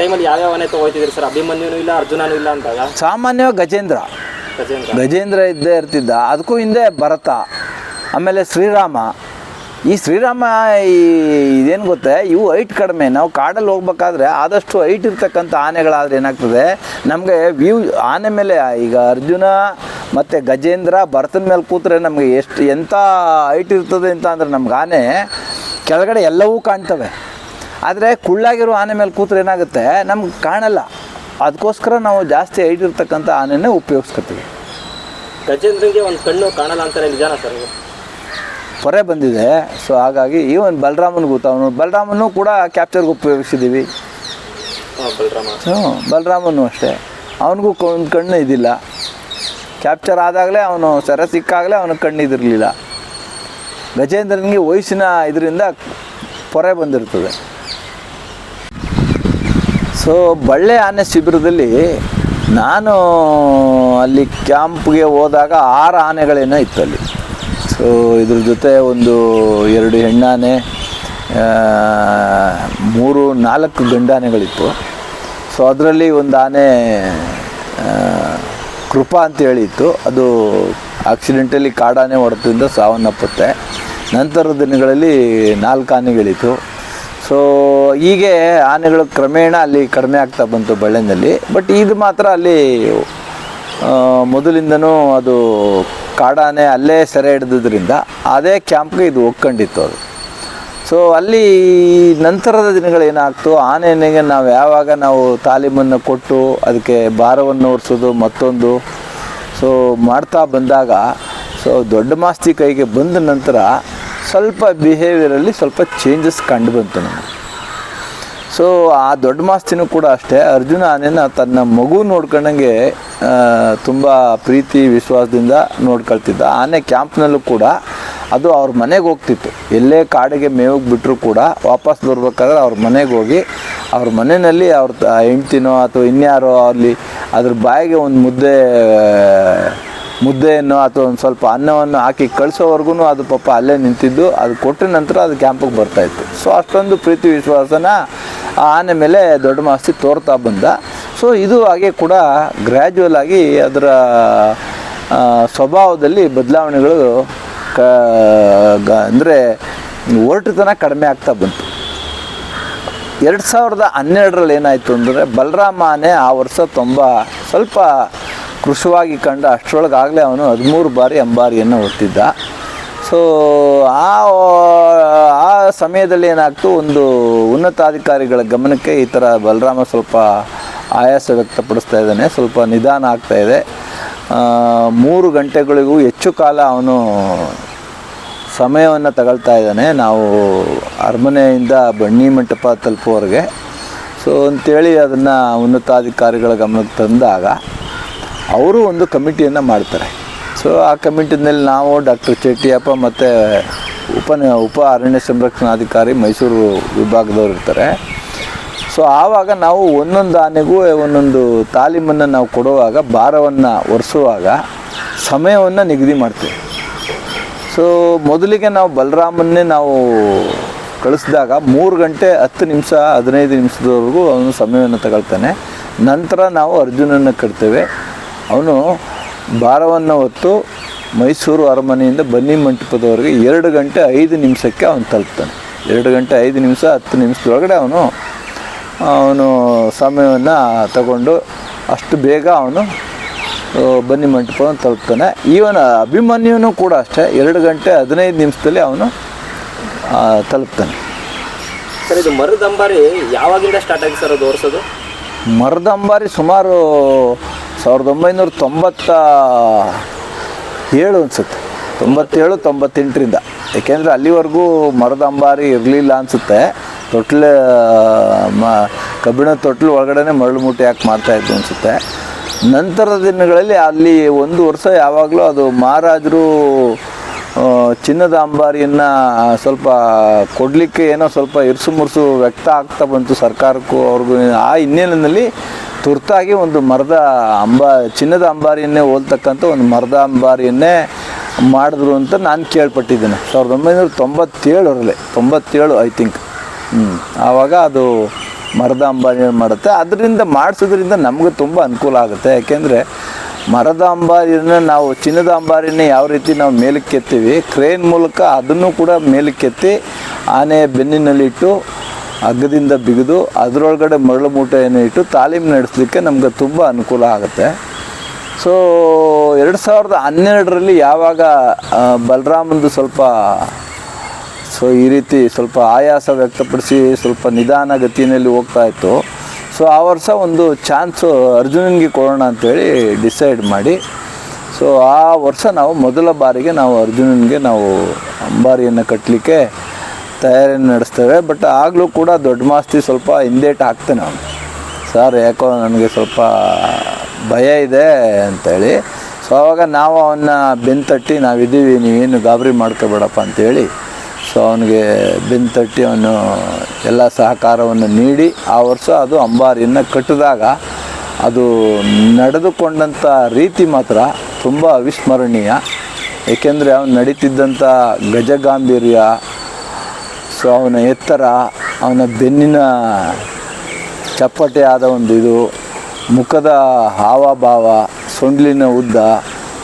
ಟೈಮಲ್ಲಿ ಯಾವ್ಯಾವ ಆನೆ ತೊಗೊಳ್ತಿದ್ರಿ ಸರ್? ಅಭಿಮನ್ಯುನೂ ಇಲ್ಲ, ಅರ್ಜುನನೂ ಇಲ್ಲ ಅಂದಾಗ ಸಾಮಾನ್ಯವಾಗಿ ಗಜೇಂದ್ರ ಇದ್ದೇ ಇರ್ತಿದ್ದ. ಅದಕ್ಕೂ ಹಿಂದೆ ಭರತ, ಆಮೇಲೆ ಶ್ರೀರಾಮ. ಈ ಶ್ರೀರಾಮ ಇದೇನು ಗೊತ್ತೇ, ಇವು ಹೈಟ್ ಕಡಿಮೆ. ನಾವು ಕಾಡಲ್ಲಿ ಹೋಗ್ಬೇಕಾದ್ರೆ ಆದಷ್ಟು ಹೈಟ್ ಇರ್ತಕ್ಕಂಥ ಆನೆಗಳಾದರೆ ಏನಾಗ್ತದೆ ನಮಗೆ ವ್ಯೂ ಆನೆ ಮೇಲೆ, ಈಗ ಅರ್ಜುನ ಮತ್ತು ಗಜೇಂದ್ರ ಭರತನ ಮೇಲೆ ಕೂತ್ರೆ ನಮಗೆ ಎಂಥ ಹೈಟ್ ಇರ್ತದೆ ಅಂತ ಅಂದರೆ ನಮ್ಗೆ ಆನೆ ಕೆಳಗಡೆ ಎಲ್ಲವೂ ಕಾಣ್ತವೆ. ಆದರೆ ಕುಳ್ಳಾಗಿರೋ ಆನೆ ಮೇಲೆ ಕೂತ್ರೆ ಏನಾಗುತ್ತೆ ನಮ್ಗೆ ಕಾಣಲ್ಲ. ಅದಕ್ಕೋಸ್ಕರ ನಾವು ಜಾಸ್ತಿ ಹೈಟ್ ಇರ್ತಕ್ಕಂಥ ಆನೆನೇ ಉಪಯೋಗಿಸ್ಕೊತೀವಿ. ಗಜೇಂದ್ರನಿಗೆ ಒಂದು ಕಣ್ಣು ಕಾಣಲ್ಲ ಅಂತಾರೆ, ನಿಜಾನ ಸರ್? ಪೊರೆ ಬಂದಿದೆ. ಸೊ ಹಾಗಾಗಿ ಈವನ್ ಬಲರಾಮನಿಗೂ ಬಲರಾಮನೂ ಕೂಡ ಕ್ಯಾಪ್ಚರ್ಗೆ ಉಪಯೋಗಿಸಿದ್ದೀವಿ. ಬಲರಾಮನು ಅಷ್ಟೇ, ಅವನಿಗೂ ಒಂದು ಕಣ್ಣು ಇದಿಲ್ಲ. ಕ್ಯಾಪ್ಚರ್ ಆದಾಗಲೇ ಅವನು ಸೆರೆ ಸಿಕ್ಕಾಗಲೇ ಅವನಿಗೆ ಕಣ್ಣು ಇದಿರಲಿಲ್ಲ. ಗಜೇಂದ್ರನಿಗೆ ವಯಸ್ಸಿನ ಇದರಿಂದ ಪೊರೆ ಬಂದಿರ್ತದೆ. ಸೊ ಬಳ್ಳೆ ಆನೆ ಶಿಬಿರದಲ್ಲಿ ನಾನು ಅಲ್ಲಿ ಕ್ಯಾಂಪ್ಗೆ ಹೋದಾಗ 6 ಆನೆಗಳೇನೋ ಇತ್ತು ಅಲ್ಲಿ. ಸೊ ಇದ್ರ ಜೊತೆ ಒಂದು 2 ಹೆಣ್ಣಾನೆ, 3-4 ಗಂಡಾನೆಗಳಿತ್ತು. ಸೊ ಅದರಲ್ಲಿ ಒಂದು ಆನೆ ಕೃಪಾ ಅಂತೇಳಿ ಇತ್ತು. ಅದು ಆಕ್ಸಿಡೆಂಟಲಿ ಕಾಡಾನೆ ಹೊಡೆತದಿಂದ ಸಾವನ್ನಪ್ಪುತ್ತೆ. ನಂತರದ ದಿನಗಳಲ್ಲಿ 4 ಆನೆಗಳಿತ್ತು. ಸೊ ಹೀಗೆ ಆನೆಗಳು ಕ್ರಮೇಣ ಅಲ್ಲಿ ಕಡಿಮೆ ಆಗ್ತಾ ಬಂತು ಬಳ್ಳೆನಲ್ಲಿ. ಬಟ್ ಇದು ಮಾತ್ರ ಅಲ್ಲಿ ಮೊದಲಿಂದನೂ ಅದು ಕಾಡಾನೆ ಅಲ್ಲೇ ಸೆರೆ ಹಿಡಿದ್ರಿಂದ ಅದೇ ಕ್ಯಾಂಪ್ಗೆ ಇದು ಒಗ್ಕೊಂಡಿತ್ತು ಅದು. ಸೊ ಅಲ್ಲಿ ನಂತರದ ದಿನಗಳೇನಾಗ್ತು, ಆನೆಗೆ ಯಾವಾಗ ನಾವು ತಾಲೀಮನ್ನು ಕೊಟ್ಟು ಅದಕ್ಕೆ ಭಾರವನ್ನು ಹೊರಿಸೋದು ಮತ್ತೊಂದು ಸೊ ಮಾಡ್ತಾ ಬಂದಾಗ, ಸೊ ದೊಡ್ಡ ಮಾಸ್ತಿ ಕೈಗೆ ಬಂದ ನಂತರ ಸ್ವಲ್ಪ ಬಿಹೇವಿಯರಲ್ಲಿ ಸ್ವಲ್ಪ ಚೇಂಜಸ್ ಕಂಡು ಬಂತು ನಮಗೆ. ಸೊ ಆ ದೊಡ್ಡ ಮಾಸ್ತಿನೂ ಕೂಡ ಅಷ್ಟೇ, ಅರ್ಜುನ ಆನೆನ ತನ್ನ ಮಗು ನೋಡ್ಕೊಂಡಂಗೆ ತುಂಬ ಪ್ರೀತಿ ವಿಶ್ವಾಸದಿಂದ ನೋಡ್ಕೊಳ್ತಿದ್ದ. ಆನೆ ಕ್ಯಾಂಪ್ನಲ್ಲೂ ಕೂಡ ಅದು ಅವ್ರ ಮನೆಗೆ ಹೋಗ್ತಿತ್ತು. ಎಲ್ಲೇ ಕಾಡಿಗೆ ಮೇವಿಗೆ ಬಿಟ್ಟರು ಕೂಡ ವಾಪಸ್ ಬರ್ಬೇಕಾದ್ರೆ ಅವ್ರ ಮನೆಗೆ ಹೋಗಿ ಅವ್ರ ಮನೆಯಲ್ಲಿ ಅವ್ರ ಹೆಂಡ್ತಿನೋ ಅಥವಾ ಇನ್ಯಾರೋ ಅಲ್ಲಿ ಅದ್ರ ಬಾಯಿಗೆ ಒಂದು ಮುದ್ದೆಯನ್ನು ಅಥವಾ ಒಂದು ಸ್ವಲ್ಪ ಅನ್ನವನ್ನು ಹಾಕಿ ಕಳಿಸೋವರೆಗೂ ಅದು ಪಾಪ ಅಲ್ಲೇ ನಿಂತಿದ್ದು. ಅದು ಕೊಟ್ಟ ನಂತರ ಅದು ಕ್ಯಾಂಪಿಗೆ ಬರ್ತಾಯಿತ್ತು. ಸೊ ಅಷ್ಟೊಂದು ಪ್ರೀತಿ ವಿಶ್ವಾಸನ ಆ ಆನೆ ಮೇಲೆ ದೊಡ್ಡ ಮಾಸ್ತಿ ತೋರ್ತಾ ಬಂದ. ಸೊ ಇದು ಹಾಗೆ ಕೂಡ ಗ್ರ್ಯಾಜುವಲ್ ಆಗಿ ಅದರ ಸ್ವಭಾವದಲ್ಲಿ ಬದಲಾವಣೆಗಳು ಅಂದರೆ ಒರಟುತನ ಕಡಿಮೆ ಆಗ್ತಾ ಬಂತು. 2012ರಲ್ಲಿ ಏನಾಯಿತು ಅಂದರೆ ಬಲರಾಮ ಆನೆ ಆ ವರ್ಷ ಸ್ವಲ್ಪ ಕೃಶವಾಗಿ ಕಂಡ. ಅಷ್ಟರೊಳಗಾಗಲೇ ಅವನು 13 ಬಾರಿ ಅಂಬಾರಿಯನ್ನು ಹೊತ್ತಿದ್ದ. ಸೊ ಆ ಸಮಯದಲ್ಲಿ ಏನಾಗ್ತು, ಒಂದು ಉನ್ನತಾಧಿಕಾರಿಗಳ ಗಮನಕ್ಕೆ ಈ ಥರ ಬಲರಾಮ ಸ್ವಲ್ಪ ಆಯಾಸ ವ್ಯಕ್ತಪಡಿಸ್ತಾ ಇದ್ದಾನೆ, ಸ್ವಲ್ಪ ನಿಧಾನ ಆಗ್ತಾಯಿದೆ, 3 ಗಂಟೆಗಳಿಗೂ ಹೆಚ್ಚು ಕಾಲ ಅವನು ಸಮಯವನ್ನು ತಗೊಳ್ತಾ ಇದ್ದಾನೆ ನಾವು ಅರಮನೆಯಿಂದ ಬನ್ನಿ ಮಂಟಪ ತಲುಪುವವರೆಗೆ. ಸೊ ಅಂಥೇಳಿ ಅದನ್ನು ಉನ್ನತಾಧಿಕಾರಿಗಳ ಗಮನಕ್ಕೆ ತಂದಾಗ ಅವರು ಒಂದು ಕಮಿಟಿಯನ್ನು ಮಾಡ್ತಾರೆ. ಸೊ ಆ ಕಮಿಟಿನಲ್ಲಿ ನಾವು ಡಾಕ್ಟರ್ ಚೆಟ್ಟಿಯಪ್ಪ ಮತ್ತು ಉಪ ಅರಣ್ಯ ಸಂರಕ್ಷಣಾಧಿಕಾರಿ ಮೈಸೂರು ವಿಭಾಗದವ್ರು ಇರ್ತಾರೆ. ಸೊ ಆವಾಗ ನಾವು ಒಂದೊಂದು ಆನೆಗೂ ಒಂದೊಂದು ತಾಲೀಮನ್ನು ನಾವು ಕೊಡುವಾಗ, ಭಾರವನ್ನು ಹೊರಿಸುವಾಗ ಸಮಯವನ್ನು ನಿಗದಿ ಮಾಡ್ತೀವಿ. ಸೊ ಮೊದಲಿಗೆ ನಾವು ಬಲರಾಮನ್ನೇ ನಾವು ಕಳಿಸಿದಾಗ 3 ಗಂಟೆ 10 ನಿಮಿಷ 15 ನಿಮಿಷದವರೆಗೂ ಅವನು ಸಮಯವನ್ನು ತಗೊಳ್ತಾನೆ. ನಂತರ ನಾವು ಅರ್ಜುನನ್ನು ಕಟ್ತೇವೆ. ಅವನು ಭಾರವನ್ನು ಹೊತ್ತು ಮೈಸೂರು ಅರಮನೆಯಿಂದ ಬನ್ನಿ ಮಂಟಪದವರೆಗೆ 2 ಗಂಟೆ 5 ನಿಮಿಷಕ್ಕೆ ಅವನು ತಲುಪ್ತಾನೆ. 2 ಗಂಟೆ 5 ನಿಮಿಷ 10 ನಿಮಿಷದೊಳಗಡೆ ಅವನು ಸಮಯವನ್ನು ತಗೊಂಡು ಅಷ್ಟು ಬೇಗ ಅವನು ಬನ್ನಿ ಮಂಟಪವನ್ನು ತಲುಪ್ತಾನೆ. ಈವನ್ ಅಭಿಮನ್ಯುನೂ ಕೂಡ ಅಷ್ಟೇ 2 ಗಂಟೆ 15 ನಿಮಿಷದಲ್ಲಿ ಅವನು ತಲುಪ್ತಾನೆ. ಸರ್, ಇದು ಮರದ ಅಂಬಾರಿ ಯಾವಾಗಿಂದ ಸ್ಟಾರ್ಟ್ ಆಗಿ ಸರ್ ಅದು ಓಡಿಸೋದು? ಮರದ ಅಂಬಾರಿ ಸುಮಾರು 1997 ಅನಿಸುತ್ತೆ, 97-98ರಿಂದ. ಏಕೆಂದರೆ ಅಲ್ಲಿವರೆಗೂ ಮರದ ಅಂಬಾರಿ ಇರಲಿಲ್ಲ ಅನಿಸುತ್ತೆ. ಕಬ್ಬಿಣ ತೊಟ್ಲು ಒಳಗಡೆ ಮರಳು ಮೂಟೆ ಹಾಕಿ ಮಾಡ್ತಾಯಿದ್ದು ಅನಿಸುತ್ತೆ. ನಂತರದ ದಿನಗಳಲ್ಲಿ ಅಲ್ಲಿ 1 ವರ್ಷ ಯಾವಾಗಲೂ ಅದು ಮಹಾರಾಜರು ಚಿನ್ನದ ಅಂಬಾರಿಯನ್ನು ಸ್ವಲ್ಪ ಕೊಡಲಿಕ್ಕೆ ಏನೋ ಸ್ವಲ್ಪ ಇರ್ಸು ಮುರ್ಸು ವ್ಯಕ್ತ ಆಗ್ತಾ ಬಂತು ಸರ್ಕಾರಕ್ಕೂ ಅವ್ರಿಗೂ. ಆ ಹಿನ್ನೆಲೆಯಲ್ಲಿ ತುರ್ತಾಗಿ ಒಂದು ಚಿನ್ನದ ಅಂಬಾರಿಯನ್ನೇ ಹೋಲ್ತಕ್ಕಂಥ ಒಂದು ಮರದ ಅಂಬಾರಿಯನ್ನೇ ಮಾಡಿದ್ರು ಅಂತ ನಾನು ಕೇಳ್ಪಟ್ಟಿದ್ದೇನೆ. 1997 ಐ ಥಿಂಕ್. ಆವಾಗ ಅದು ಮರದ ಅಂಬಾರಿಯನ್ನು ಮಾಡುತ್ತೆ. ಅದರಿಂದ ಮಾಡಿಸೋದ್ರಿಂದ ನಮಗೆ ತುಂಬ ಅನುಕೂಲ ಆಗುತ್ತೆ. ಯಾಕೆಂದರೆ ಮರದ ಅಂಬಾರಿಯನ್ನು ನಾವು ಚಿನ್ನದ ಅಂಬಾರಿನೇ ಯಾವ ರೀತಿ ನಾವು ಮೇಲಕ್ಕೆ ಎತ್ತೀವಿ, ಕ್ರೇನ್ ಮೂಲಕ ಅದನ್ನು ಕೂಡ ಮೇಲಕ್ಕೆ ಎತ್ತಿ ಆನೆ ಬೆನ್ನಿನಲ್ಲಿಟ್ಟು ಹಗ್ಗದಿಂದ ಬಿಗಿದು ಅದರೊಳಗಡೆ ಮರಳು ಮೂಟೆಯನ್ನು ಇಟ್ಟು ತಾಲೀಮು ನಡೆಸಲಿಕ್ಕೆ ನಮ್ಗೆ ತುಂಬ ಅನುಕೂಲ ಆಗುತ್ತೆ. ಸೊ 2012ರಲ್ಲಿ ಯಾವಾಗ ಬಲರಾಮಂದು ಸ್ವಲ್ಪ ಈ ರೀತಿ ಸ್ವಲ್ಪ ಆಯಾಸ ವ್ಯಕ್ತಪಡಿಸಿ ಸ್ವಲ್ಪ ನಿಧಾನ ಗತಿಯಲ್ಲಿ ಹೋಗ್ತಾಯಿತ್ತು. ಸೊ ಆ ವರ್ಷ ಒಂದು ಚಾನ್ಸು ಅರ್ಜುನನಿಗೆ ಕೊಡೋಣ ಅಂಥೇಳಿ ಡಿಸೈಡ್ ಮಾಡಿ, ಸೊ ಆ ವರ್ಷ ನಾವು ಮೊದಲ ಬಾರಿಗೆ ನಾವು ಅರ್ಜುನನಿಗೆ ನಾವು ಅಂಬಾರಿಯನ್ನು ಕಟ್ಟಲಿಕ್ಕೆ ತಯಾರಿಯನ್ನು ನಡೆಸ್ತೇವೆ. ಬಟ್ ಆಗಲೂ ಕೂಡ ದೊಡ್ಡ ಮಾಸ್ತಿ ಸ್ವಲ್ಪ ಹಿಂದೇಟು ಹಾಕ್ತೇನೆ ಅವನು, ಸರ್ ಯಾಕೋ ನನಗೆ ಸ್ವಲ್ಪ ಭಯ ಇದೆ ಅಂಥೇಳಿ. ಸೊ ಆವಾಗ ನಾವು ಅವನ್ನ ಬೆನ್ನು ತಟ್ಟಿ ನಾವಿದ್ದೀವಿ, ನೀವೇನು ಗಾಬರಿ ಮಾಡ್ಕೋಬೇಡಪ್ಪ ಅಂಥೇಳಿ ಸೊ ಅವನಿಗೆ ಬೆನ್ನು ತಟ್ಟಿ ಅವನು ಎಲ್ಲ ಸಹಕಾರವನ್ನು ನೀಡಿ ಆ ವರ್ಷ ಅದು ಅಂಬಾರಿಯನ್ನು ಕಟ್ಟಿದಾಗ ಅದು ನಡೆದುಕೊಂಡಂಥ ರೀತಿ ಮಾತ್ರ ತುಂಬ ಅವಿಸ್ಮರಣೀಯ. ಏಕೆಂದರೆ ಅವನು ನಡೀತಿದ್ದಂಥ ಗಜಗಾಂಭೀರ್ಯ, ಸೊ ಅವನ ಎತ್ತರ, ಅವನ ಬೆನ್ನಿನ ಚಪ್ಪಟೆ ಆದ ಒಂದು ಇದು, ಮುಖದ ಹಾವಭಾವ, ಸೊಂಡ್ಲಿನ ಉದ್ದ,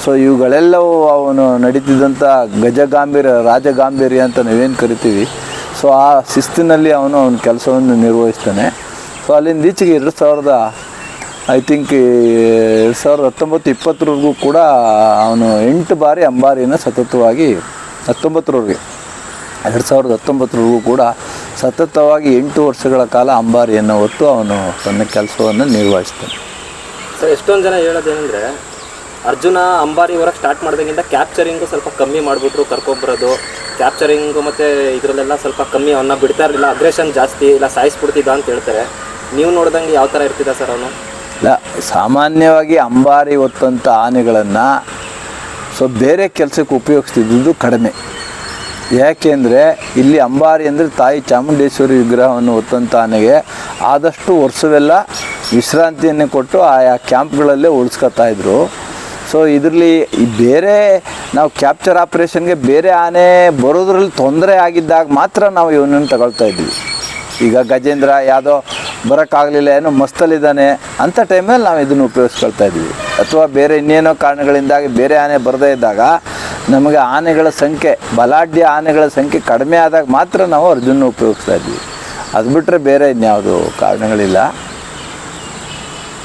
ಸೊ ಇವುಗಳೆಲ್ಲವೂ ಅವನು ನಡೀತಿದ್ದಂಥ ಗಜಗಾಂಭೀರ್ಯ, ರಾಜಗಾಂಭೀರ್ಯ ಅಂತ ನಾವೇನು ಕರಿತೀವಿ. ಸೊ ಆ ಶಿಸ್ತಿನಲ್ಲಿ ಅವನ ಕೆಲಸವನ್ನು ನಿರ್ವಹಿಸ್ತಾನೆ. ಸೊ ಅಲ್ಲಿಂದ ಈಚೆಗೆ 2019-20 ಕೂಡ ಅವನು 8 ಬಾರಿ ಅಂಬಾರಿಯನ್ನು ಸತತವಾಗಿ 2019 ಕೂಡ ಸತತವಾಗಿ 8 ವರ್ಷಗಳ ಕಾಲ ಅಂಬಾರಿಯನ್ನು ಹೊತ್ತು ಅವನು ತನ್ನ ಕೆಲಸವನ್ನು ನಿರ್ವಹಿಸ್ತಾನೆ. ಸರ್ ಎಷ್ಟೊಂದು ಜನ ಹೇಳೋದೇನೆಂದರೆ ಅರ್ಜುನ ಅಂಬಾರಿ ಹೊರಗೆ ಸ್ಟಾರ್ಟ್ ಮಾಡಿದಾಗಿಂದ ಕ್ಯಾಪ್ಚರಿಂಗು ಸ್ವಲ್ಪ ಕಮ್ಮಿ ಮಾಡಿಬಿಟ್ರು, ಕರ್ಕೊಂಬರೋದು ಕ್ಯಾಪ್ಚರಿಂಗು ಮತ್ತು ಇದರಲ್ಲೆಲ್ಲ ಸ್ವಲ್ಪ ಕಮ್ಮಿ, ಅವನ್ನ ಬಿಡ್ತಾ ಇರಲಿಲ್ಲ, ಅಗ್ರೆಷನ್ ಜಾಸ್ತಿ, ಇಲ್ಲ ಸಾಯಿಸ್ಬಿಡ್ತಿದ್ದ ಅಂತ ಹೇಳ್ತಾರೆ. ನೀವು ನೋಡಿದಂಗೆ ಯಾವ ಥರ ಇರ್ತಿದ್ದ ಸರ್ ಅವನು? ಇಲ್ಲ, ಸಾಮಾನ್ಯವಾಗಿ ಅಂಬಾರಿ ಹೊತ್ತಂಥ ಆನೆಗಳನ್ನು ಸೊ ಬೇರೆ ಕೆಲಸಕ್ಕೆ ಉಪಯೋಗಿಸ್ತಿದ್ದು ಕಡಿಮೆ. ಯಾಕೆಂದರೆ ಇಲ್ಲಿ ಅಂಬಾರಿ ಅಂದರೆ ತಾಯಿ ಚಾಮುಂಡೇಶ್ವರಿ ವಿಗ್ರಹವನ್ನು ಹೊತ್ತಂಥ ಆನೆಗೆ ಆದಷ್ಟು ವರ್ಷವೆಲ್ಲ ವಿಶ್ರಾಂತಿಯನ್ನು ಕೊಟ್ಟು ಆಯಾ ಕ್ಯಾಂಪ್ಗಳಲ್ಲೇ ಉಳಿಸ್ಕೊತಾಯಿದ್ರು. ಸೊ ಇದರಲ್ಲಿ ಬೇರೆ ನಾವು ಕ್ಯಾಪ್ಚರ್ ಆಪ್ರೇಷನ್ಗೆ ಬೇರೆ ಆನೆ ಬರೋದ್ರಲ್ಲಿ ತೊಂದರೆ ಆಗಿದ್ದಾಗ ಮಾತ್ರ ನಾವು ಇವನನ್ನು ತಗೊಳ್ತಾ ಇದ್ವಿ. ಈಗ ಗಜೇಂದ್ರ ಯಾವುದೋ ಬರೋಕ್ಕಾಗಲಿಲ್ಲ, ಏನೋ ಮಸ್ತಲ್ಲಿದ್ದಾನೆ ಅಂಥ ಟೈಮಲ್ಲಿ ನಾವು ಇದನ್ನು ಉಪಯೋಗಿಸ್ಕೊಳ್ತಾ ಇದ್ವಿ. ಅಥವಾ ಬೇರೆ ಇನ್ನೇನೋ ಕಾರಣಗಳಿಂದಾಗಿ ಬೇರೆ ಆನೆ ಬರದೇ ಇದ್ದಾಗ ನಮಗೆ ಆನೆಗಳ ಸಂಖ್ಯೆ, ಬಲಾಢ್ಯ ಆನೆಗಳ ಸಂಖ್ಯೆ ಕಡಿಮೆ ಆದಾಗ ಮಾತ್ರ ನಾವು ಅರ್ಜುನ ಉಪಯೋಗಿಸ್ತಾ ಇದ್ವಿ. ಅದು ಬಿಟ್ಟರೆ ಬೇರೆ ಇನ್ಯಾವುದು ಕಾರಣಗಳಿಲ್ಲ.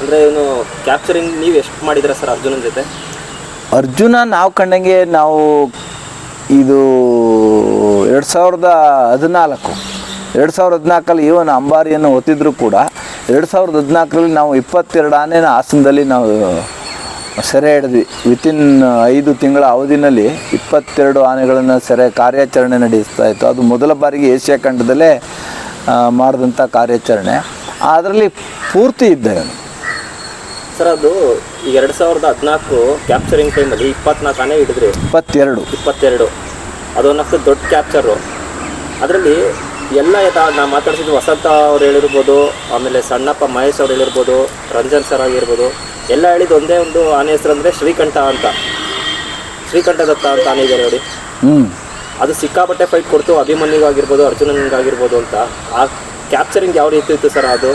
ಅಂದರೆ ಇವನು ಕ್ಯಾಪ್ಚರಿಂಗ್ ನೀವು ಎಷ್ಟು ಮಾಡಿದ್ರೆ ಸರ್ ಅರ್ಜುನನ ಜೊತೆ? ಅರ್ಜುನ ನಾವು ಕಂಡಂಗೆ ನಾವು ಇದು 2014 ಇವನು ಅಂಬಾರಿಯನ್ನು ಹೊತ್ತಿದ್ರು ಕೂಡ 2014ರಲ್ಲಿ ನಾವು 22 ಆನೆನ ಹಾಸನದಲ್ಲಿ ನಾವು ಸೆರೆ ಹಿಡಿದ್ವಿ. ವಿತಿನ್ 5 ತಿಂಗಳ ಅವಧಿನಲ್ಲಿ 22 ಆನೆಗಳನ್ನು ಸೆರೆ ಕಾರ್ಯಾಚರಣೆ ನಡೆಸ್ತಾ ಇತ್ತು. ಅದು ಮೊದಲ ಬಾರಿಗೆ ಏಷ್ಯಾ ಖಂಡದಲ್ಲೇ ಮಾಡಿದಂಥ ಕಾರ್ಯಾಚರಣೆ. ಅದರಲ್ಲಿ ಪೂರ್ತಿ ಇದ್ದ ಇವನು ಸರ್. ಅದು ಈ 2014 ಕ್ಯಾಪ್ಚರಿಂಗ್ ಟೈಮಲ್ಲಿ 24 ಆನೆ ಹಿಡಿದ್ರಿ. 22 ಅದೊಂದು ದೊಡ್ಡ ಕ್ಯಾಪ್ಚರು. ಅದರಲ್ಲಿ ಎಲ್ಲ ನಾವು ಮಾತಾಡ್ಸಿದ್ದು ವಸಂತ ಅವ್ರು ಹೇಳಿರ್ಬೋದು, ಆಮೇಲೆ ಸಣ್ಣಪ್ಪ ಮಹೇಶ್ ಅವ್ರು ಹೇಳಿರ್ಬೋದು, ರಂಜನ್ ಸರ್ ಆಗಿರ್ಬೋದು, ಎಲ್ಲ ಹೇಳಿದ್ದು ಒಂದೇ ಒಂದು ಆನೆ ಹೆಸರು ಅಂದರೆ ಶ್ರೀಕಂಠ ಅಂತ. ಶ್ರೀಕಂಠ ದತ್ತ ಅಂತ ಆನೆ ಇದೆ ನೋಡಿ. ಅದು ಸಿಕ್ಕಾಪಟ್ಟೆ ಫೈಟ್ ಕೊಡ್ತು ಅಭಿಮನ್ಯುಗಾಗಿರ್ಬೋದು, ಅರ್ಜುನನಿಗಾಗಿರ್ಬೋದು ಅಂತ. ಆ ಕ್ಯಾಪ್ಚರಿಂಗ್ ಯಾವ ರೀತಿ ಇತ್ತು ಸರ್ ಅದು?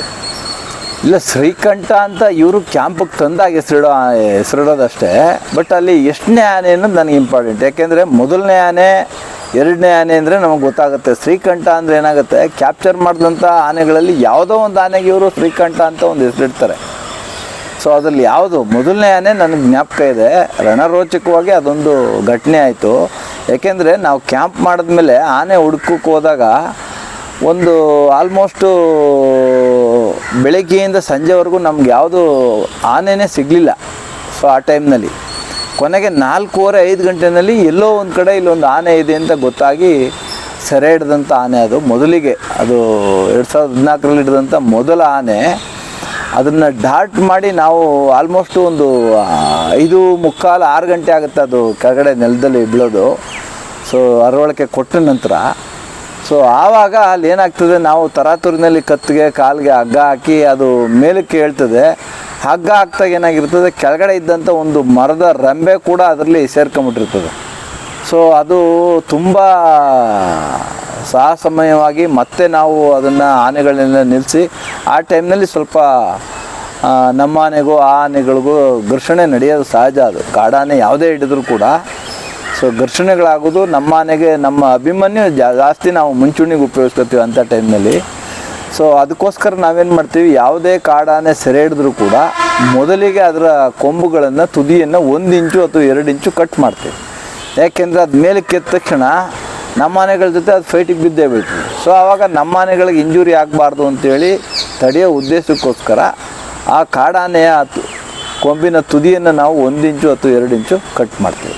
ಇಲ್ಲ, ಶ್ರೀಕಂಠ ಅಂತ ಇವರು ಕ್ಯಾಂಪಿಗೆ ತಂದಾಗ ಹೆಸರಿಡೋದಷ್ಟೇ. ಬಟ್ ಅಲ್ಲಿ ಎಷ್ಟನೇ ಆನೆ ಅನ್ನೋದು ನನಗೆ ಇಂಪಾರ್ಟೆಂಟ್. ಯಾಕೆಂದರೆ ಮೊದಲನೇ ಆನೆ, 2ನೇ ಆನೆ ಅಂದರೆ ನಮಗೆ ಗೊತ್ತಾಗುತ್ತೆ. ಶ್ರೀಕಂಠ ಅಂದರೆ ಏನಾಗುತ್ತೆ, ಕ್ಯಾಪ್ಚರ್ ಮಾಡಿದಂಥ ಆನೆಗಳಲ್ಲಿ ಯಾವುದೋ ಒಂದು ಆನೆಗೆ ಇವರು ಶ್ರೀಕಂಠ ಅಂತ ಒಂದು ಹೆಸರಿಡ್ತಾರೆ. ಸೊ ಅದರಲ್ಲಿ ಯಾವುದು ಮೊದಲನೇ ಆನೆ ನನಗೆ ಜ್ಞಾಪಕ ಇದೆ. ರಣರೋಚಕವಾಗಿ ಅದೊಂದು ಘಟನೆ ಆಯಿತು. ಯಾಕೆಂದರೆ ನಾವು ಕ್ಯಾಂಪ್ ಮಾಡಿದ್ಮೇಲೆ ಆನೆ ಹುಡ್ಕಕ್ಕೆ ಹೋದಾಗ ಒಂದು ಆಲ್ಮೋಸ್ಟು ಬೆಳಗ್ಗೆಯಿಂದ ಸಂಜೆವರೆಗೂ ನಮ್ಗೆ ಯಾವುದು ಆನೆನೇ ಸಿಗಲಿಲ್ಲ. ಸೊ ಆ ಟೈಮ್ನಲ್ಲಿ ಕೊನೆಗೆ 4:15 ಗಂಟೆಯಲ್ಲಿ ಎಲ್ಲೋ ಒಂದು ಕಡೆ ಇಲ್ಲೊಂದು ಆನೆ ಇದೆ ಅಂತ ಗೊತ್ತಾಗಿ ಸೆರೆ ಹಿಡಿದಂಥ ಆನೆ ಅದು. ಮೊದಲಿಗೆ ಅದು 2014ರಲ್ಲಿ ಹಿಡಿದಂಥ ಮೊದಲ ಆನೆ. ಅದನ್ನು ಡಾರ್ಟ್ ಮಾಡಿ ನಾವು ಆಲ್ಮೋಸ್ಟು ಒಂದು 5:45-6 ಗಂಟೆ ಆಗುತ್ತೆ ಅದು ಕೆಳಗಡೆ ನೆಲದಲ್ಲಿ ಬೀಳೋದು. ಸೊ ಅರವಳಿಕೆ ಕೊಟ್ಟ ನಂತರ ಸೊ ಆವಾಗ ಅಲ್ಲಿ ಏನಾಗ್ತದೆ, ನಾವು ತರಾತುರಿನಲ್ಲಿ ಕತ್ತಿಗೆ ಕಾಲಿಗೆ ಹಗ್ಗ ಹಾಕಿ ಅದು ಮೇಲಕ್ಕೆ ಹೇಳ್ತದೆ. ಹಗ್ಗ ಹಾಕ್ದಾಗ ಏನಾಗಿರ್ತದೆ, ಕೆಳಗಡೆ ಇದ್ದಂಥ ಒಂದು ಮರದ ರೆಂಬೆ ಕೂಡ ಅದರಲ್ಲಿ ಸೇರ್ಕೊಂಬಿಟ್ಟಿರ್ತದೆ. ಸೊ ಅದು ತುಂಬ ಸಾಹಸಮಯವಾಗಿ ಮತ್ತೆ ನಾವು ಅದನ್ನು ಆನೆಗಳನ್ನೆಲ್ಲ ನಿಲ್ಲಿಸಿ ಆ ಟೈಮ್ನಲ್ಲಿ ಸ್ವಲ್ಪ ನಮ್ಮ ಆನೆಗೂ ಆ ಆನೆಗಳಿಗೂ ಘರ್ಷಣೆ ನಡೆಯೋದು ಸಹಜ. ಅದು ಕಾಡಾನೆ ಯಾವುದೇ ಹಿಡಿದ್ರೂ ಕೂಡ ಸೊ ಘರ್ಷಣೆಗಳಾಗೋದು. ನಮ್ಮ ಆನೆಗೆ ನಮ್ಮ ಅಭಿಮನ್ಯು ಜಾಸ್ತಿ ನಾವು ಮುಂಚೂಣಿಗೆ ಉಪಯೋಗಿಸ್ಕೊತೀವಿ ಅಂಥ ಟೈಮ್ನಲ್ಲಿ. ಸೊ ಅದಕ್ಕೋಸ್ಕರ ನಾವೇನು ಮಾಡ್ತೀವಿ, ಯಾವುದೇ ಕಾಡಾನೆ ಸೆರೆ ಹಿಡಿದ್ರೂ ಕೂಡ ಮೊದಲಿಗೆ ಅದರ ಕೊಂಬುಗಳನ್ನು ತುದಿಯನ್ನು 1 ಇಂಚು ಅಥವಾ 2 ಇಂಚು ಕಟ್ ಮಾಡ್ತೀವಿ. ಯಾಕೆಂದರೆ ಅದು ಮೇಲಕ್ಕೆ ಎದ್ದ ತಕ್ಷಣ ನಮ್ಮ ಆನೆಗಳ ಜೊತೆ ಅದು ಫೈಟಿಗೆ ಬಿದ್ದೇ ಬೀಳ್ತೀವಿ. ಸೊ ಆವಾಗ ನಮ್ಮ ಆನೆಗಳಿಗೆ ಇಂಜುರಿ ಆಗಬಾರ್ದು ಅಂತೇಳಿ ತಡೆಯೋ ಉದ್ದೇಶಕ್ಕೋಸ್ಕರ ಆ ಕಾಡಾನೆಯ ಕೊಂಬಿನ ತುದಿಯನ್ನು ನಾವು 1 ಇಂಚು ಅಥವಾ 2 ಇಂಚು ಕಟ್ ಮಾಡ್ತೀವಿ.